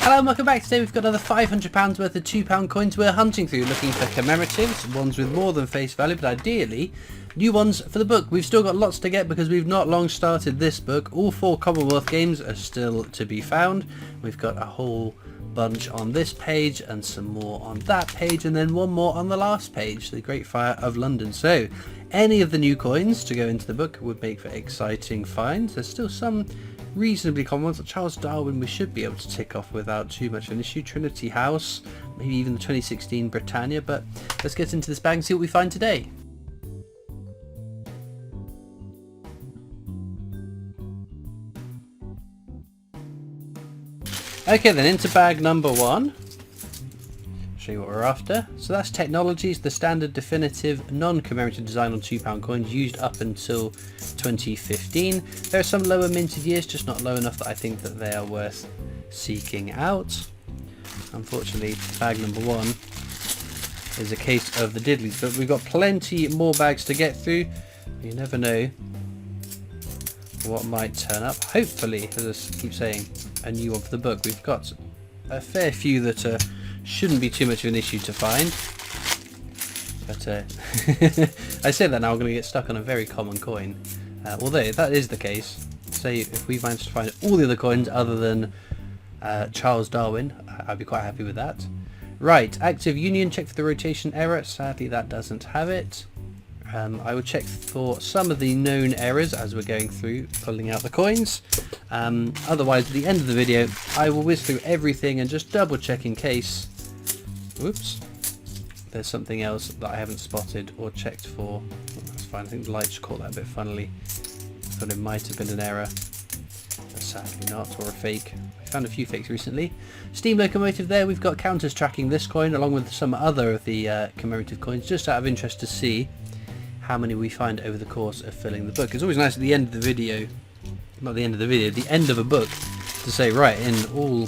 Hello and welcome back. Today we've got another £500 worth of £2 coins we're hunting through, looking for commemoratives, ones with more than face value, but ideally new ones for the book. We've still got lots to get because we've not long started this book. All 4 Commonwealth games are still to be found. We've got a whole bunch on this page and some more on that page, and then one more on the last page, the Great Fire of London. So any of the new coins to go into the book would make for exciting finds. There's still some reasonably common ones. Charles Darwin we should be able to tick off without too much of an issue. Trinity House, maybe even the 2016 Britannia, but let's get into this bag and see what we find today. Okay then, into bag number 1. Show you what we're after. So that's Technologies, the standard definitive non-commemorative design on £2 coins used up until 2015. There are some lower minted years, just not low enough that I think that they are worth seeking out. Unfortunately, bag number 1 is a case of the diddlies, but we've got plenty more bags to get through. You never know what might turn up. Hopefully, as I keep saying, a new one for the book. We've got a fair few that shouldn't be too much of an issue to find, but I say that now I'm going to get stuck on a very common coin, although if that is the case, say if we managed to find all the other coins other than Charles Darwin, I'd be quite happy with that. Right, Active Union, check for the rotation error. Sadly that doesn't have it. I will check for some of the known errors as we're going through pulling out the coins. Otherwise, at the end of the video I will whiz through everything and just double check in case whoops, there's something else that I haven't spotted or checked for. That's fine, I think the lights caught that a bit funnily. I thought it might have been an error, but sadly not, or a fake. I found a few fakes recently. Steam Locomotive there, we've got counters tracking this coin along with some other of the commemorative coins, just out of interest to see how many we find over the course of filling the book. It's always nice at the end of the video, not the end of the video, the end of a book, to say, right, in all,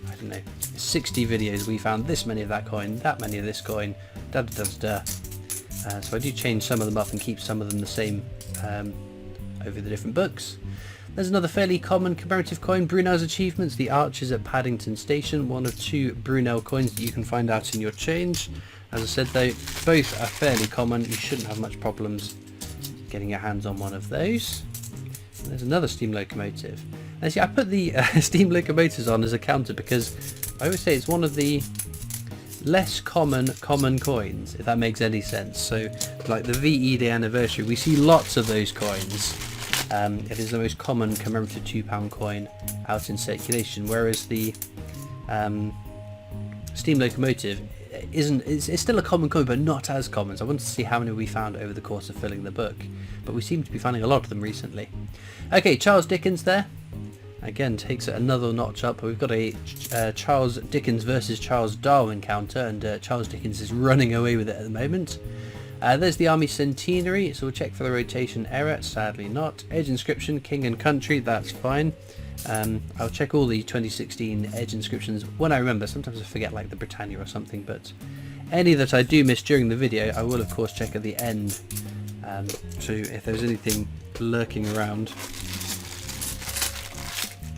I don't know, 60 videos we found this many of that coin, that many of this coin, da da da da. So I do change some of them up and keep some of them the same over the different books. There's another fairly common commemorative coin, Brunel's Achievements, the Archers at Paddington Station, one of 2 Brunel coins that you can find out in your change. As I said though, both are fairly common, you shouldn't have much problems getting your hands on one of those. And there's another steam locomotive. And see, I put the steam locomotives on as a counter because I always say it's one of the less common coins, if that makes any sense. So like the VE Day anniversary, we see lots of those coins. It is the most common commemorative £2 coin out in circulation, whereas the steam locomotive it's still a common coin, but not as common. So I wanted to see how many we found over the course of filling the book, but we seem to be finding a lot of them recently. Okay, Charles Dickens there again takes it another notch up. We've got a Charles Dickens versus Charles Darwin counter, and Charles Dickens is running away with it at the moment. There's the Army Centenary, so we'll check for the rotation error. Sadly not. Edge Inscription, King and Country, that's fine. I'll check all the 2016 Edge inscriptions when I remember. Sometimes I forget, like the Britannia or something, but any that I do miss during the video I will of course check at the end, so if there's anything lurking around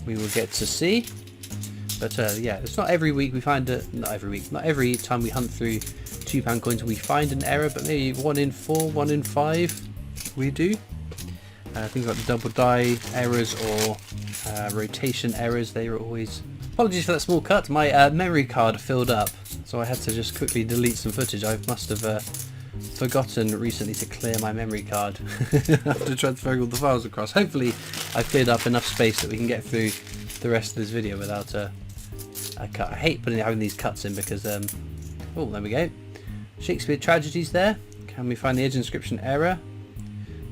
we will get to see. But yeah, it's not every week we find it, not every time we hunt through £2 coins we find an error, but maybe 1 in 4, 1 in 5 we do. Things like double die errors or rotation errors, they are always... Apologies for that small cut, my memory card filled up, so I had to just quickly delete some footage. I must have forgotten recently to clear my memory card after transferring all the files across. Hopefully I've cleared up enough space that we can get through the rest of this video without a cut. I hate having these cuts in because... oh, there we go. Shakespeare Tragedies there. Can we find the Edge inscription error?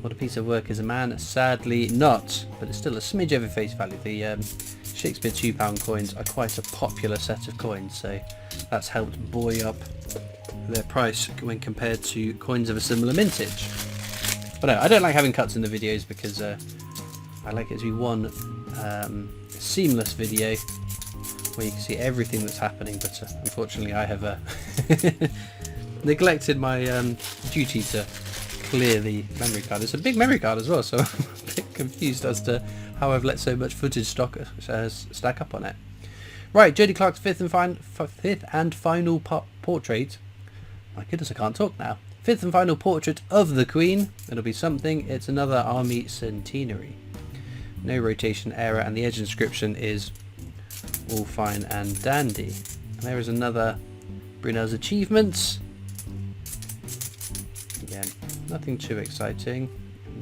What a piece of work is a man? Sadly not, but it's still a smidge over face value. The Shakespeare £2 coins are quite a popular set of coins, so that's helped buoy up their price when compared to coins of a similar mintage. But no, I don't like having cuts in the videos because I like it to be one seamless video where you can see everything that's happening, but unfortunately I have neglected my duty to clear the memory card. It's a big memory card as well, so I'm a bit confused as to how I've let so much footage stack up on it. Right, Jodie Clark's fifth and final portrait. My goodness, I can't talk now. Fifth and final portrait of the Queen. It'll be something. It's another army centenary. No rotation error, and the edge inscription is all fine and dandy. And there is another Brunel's achievements. Again, nothing too exciting.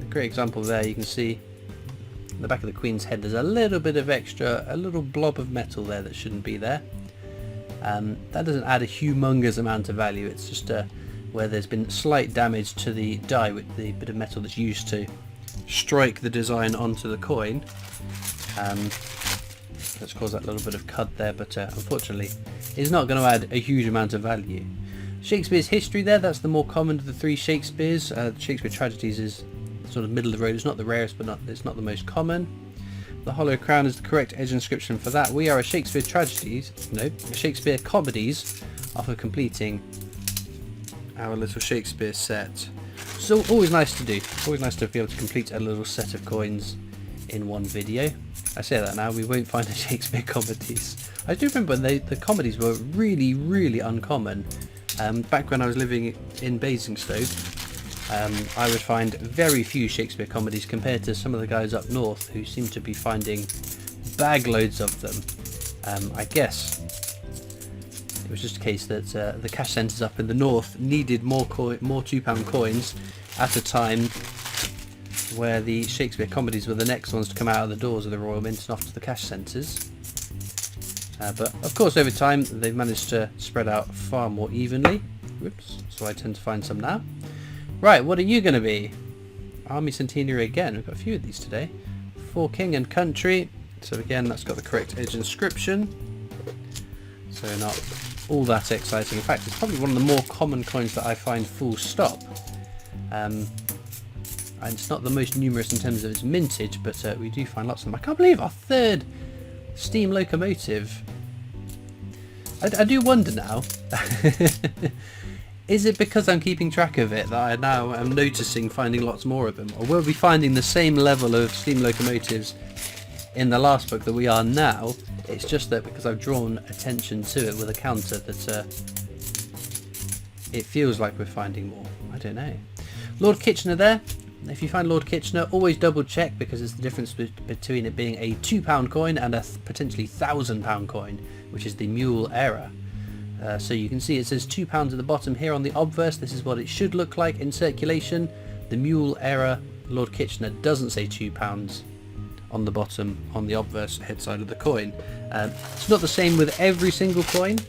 A great example there, you can see in the back of the Queen's head there's a little bit of extra, a little blob of metal there that shouldn't be there. That doesn't add a humongous amount of value, it's just where there's been slight damage to the die with the bit of metal that's used to strike the design onto the coin. That's caused that little bit of cut there, but unfortunately it's not going to add a huge amount of value. Shakespeare's history there, that's the more common of the three Shakespeares. Shakespeare Tragedies is sort of middle of the road. It's not the rarest, but it's not the most common. The hollow crown is the correct edge inscription for that. We are a Shakespeare Shakespeare Comedies after completing our little Shakespeare set. So always nice to do. Always nice to be able to complete a little set of coins in one video. I say that now, we won't find the Shakespeare Comedies. I do remember the comedies were really, really uncommon. Back when I was living in Basingstoke, I would find very few Shakespeare comedies compared to some of the guys up north who seem to be finding bag loads of them. I guess it was just a case that the cash centres up in the north needed more £2 coins at a time where the Shakespeare comedies were the next ones to come out of the doors of the Royal Mint and off to the cash centres. But of course over time they've managed to spread out far more evenly. Whoops, so I tend to find some now. Right, what are you going to be? Army Centenary again, we've got a few of these today. For King and Country, so again that's got the correct edge inscription. So not all that exciting. In fact, it's probably one of the more common coins that I find full stop. And it's not the most numerous in terms of its mintage, but we do find lots of them. I can't believe our third steam locomotive. I do wonder now, is it because I'm keeping track of it that I now am noticing finding lots more of them? Or will we be finding the same level of steam locomotives in the last book that we are now? It's just that because I've drawn attention to it with a counter that it feels like we're finding more. I don't know. Lord Kitchener there. If you find Lord Kitchener, always double check, because it's the difference between it being a £2 coin and a potentially £1,000 coin, which is the mule error. So you can see it says £2 at the bottom here on the obverse. This is what it should look like in circulation. The mule error, Lord Kitchener, doesn't say £2 on the bottom on the obverse head side of the coin. It's not the same with every single coin.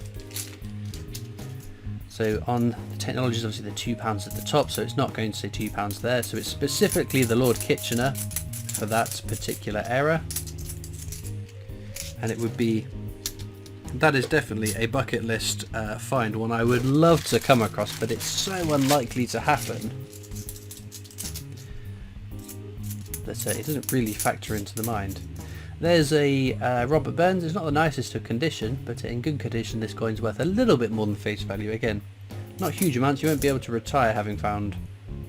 So on the technologies, obviously the £2 at the top, so it's not going to say £2 there. So it's specifically the Lord Kitchener for that particular error. And it would be, that is definitely a bucket list find, one I would love to come across, but it's so unlikely to happen that it doesn't really factor into the mind. There's a Robert Burns. It's not the nicest of condition, but in good condition this coin's worth a little bit more than face value. Again, not huge amounts. You won't be able to retire having found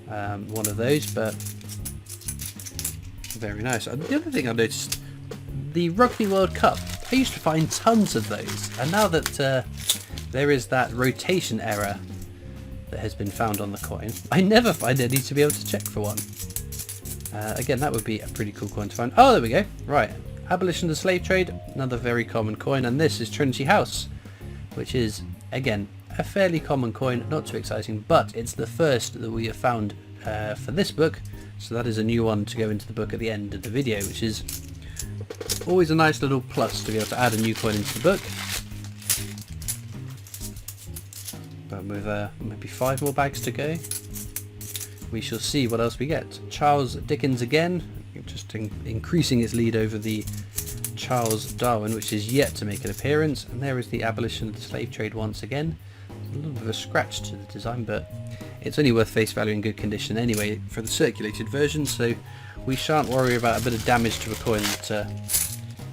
one of those, but very nice. The other thing I've noticed, the Rugby World Cup, I used to find tons of those, and now that there is that rotation error that has been found on the coin, I never find any to be able to check for one. Again, that would be a pretty cool coin to find. Oh, there we go. Right. Abolition of the slave trade, another very common coin, and this is Trinity House, which is, again, a fairly common coin, not too exciting, but it's the first that we have found for this book, so that is a new one to go into the book at the end of the video, which is always a nice little plus to be able to add a new coin into the book. But with maybe 5 more bags to go, we shall see what else we get. Charles Dickens again, just increasing its lead over the Charles Darwin, which is yet to make an appearance. And there is the abolition of the slave trade once again. A little bit of a scratch to the design, but it's only worth face value in good condition anyway for the circulated version, so we shan't worry about a bit of damage to a coin that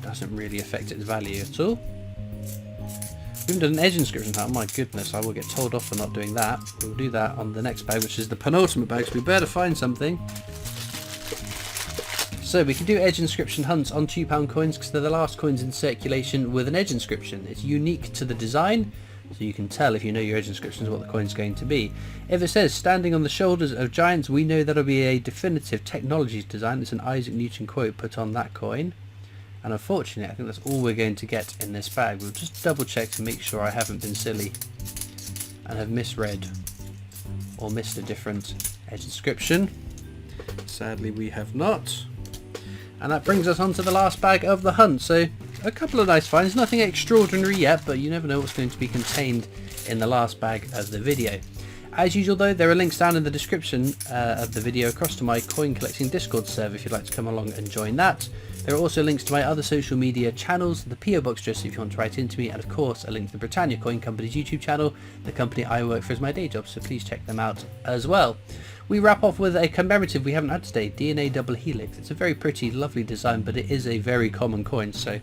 doesn't really affect its value at all. We haven't done an edge inscription. Oh my goodness, I will get told off for not doing that. We'll do that on the next bag, which is the penultimate bag, so we better find something. So we can do edge inscription hunts on £2 coins because they're the last coins in circulation with an edge inscription. It's unique to the design, so you can tell if you know your edge inscriptions what the coin's going to be. If it says standing on the shoulders of giants, we know that'll be a definitive technologies design. It's an Isaac Newton quote put on that coin. And unfortunately, I think that's all we're going to get in this bag. We'll just double check to make sure I haven't been silly and have misread or missed a different edge inscription. Sadly, we have not. And that brings us on to the last bag of the hunt. So a couple of nice finds, nothing extraordinary yet, but you never know what's going to be contained in the last bag of the video. As usual though, there are links down in the description of the video across to my coin collecting Discord server if you'd like to come along and join that. There are also links to my other social media channels, the PO Box just if you want to write into me, and of course a link to the Britannia Coin Company's YouTube channel, the company I work for as my day job, so please check them out as well. We wrap off with a commemorative we haven't had today, DNA Double Helix. It's a very pretty, lovely design, but it is a very common coin, so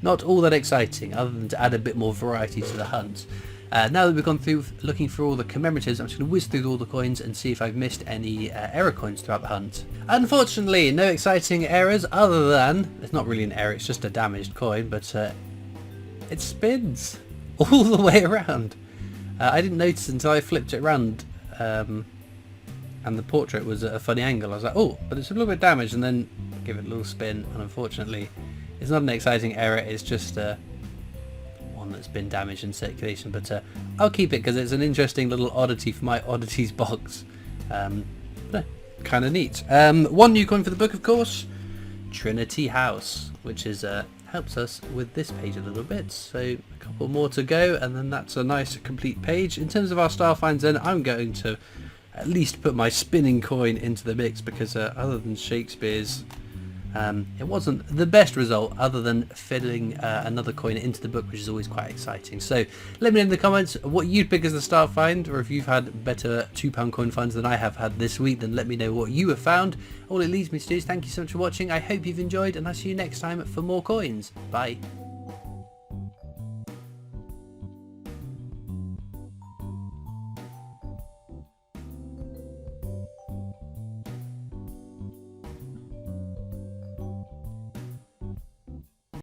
not all that exciting other than to add a bit more variety to the hunt. Now that we've gone through looking for all the commemoratives, I'm just going to whiz through all the coins and see if I've missed any error coins throughout the hunt. Unfortunately, no exciting errors other than, it's not really an error, it's just a damaged coin, but it spins all the way around. I didn't notice until I flipped it around and the portrait was at a funny angle. I was like, oh, but it's a little bit damaged, and then give it a little spin, and unfortunately it's not an exciting error, it's just one that's been damaged in circulation, but I'll keep it because it's an interesting little oddity for my oddities box. Kind of neat. One new coin for the book, of course, Trinity House, which is helps us with this page a little bit, so a couple more to go and then that's a nice complete page. In terms of our star finds then, I'm going to at least put my spinning coin into the mix because other than Shakespeare's, it wasn't the best result other than filling another coin into the book, which is always quite exciting. So let me know in the comments what you'd pick as the star find, or if you've had better £2 coin finds than I have had this week, then let me know what you have found. All it leaves me to do is thank you so much for watching. I hope you've enjoyed, and I'll see you next time for more coins. Bye.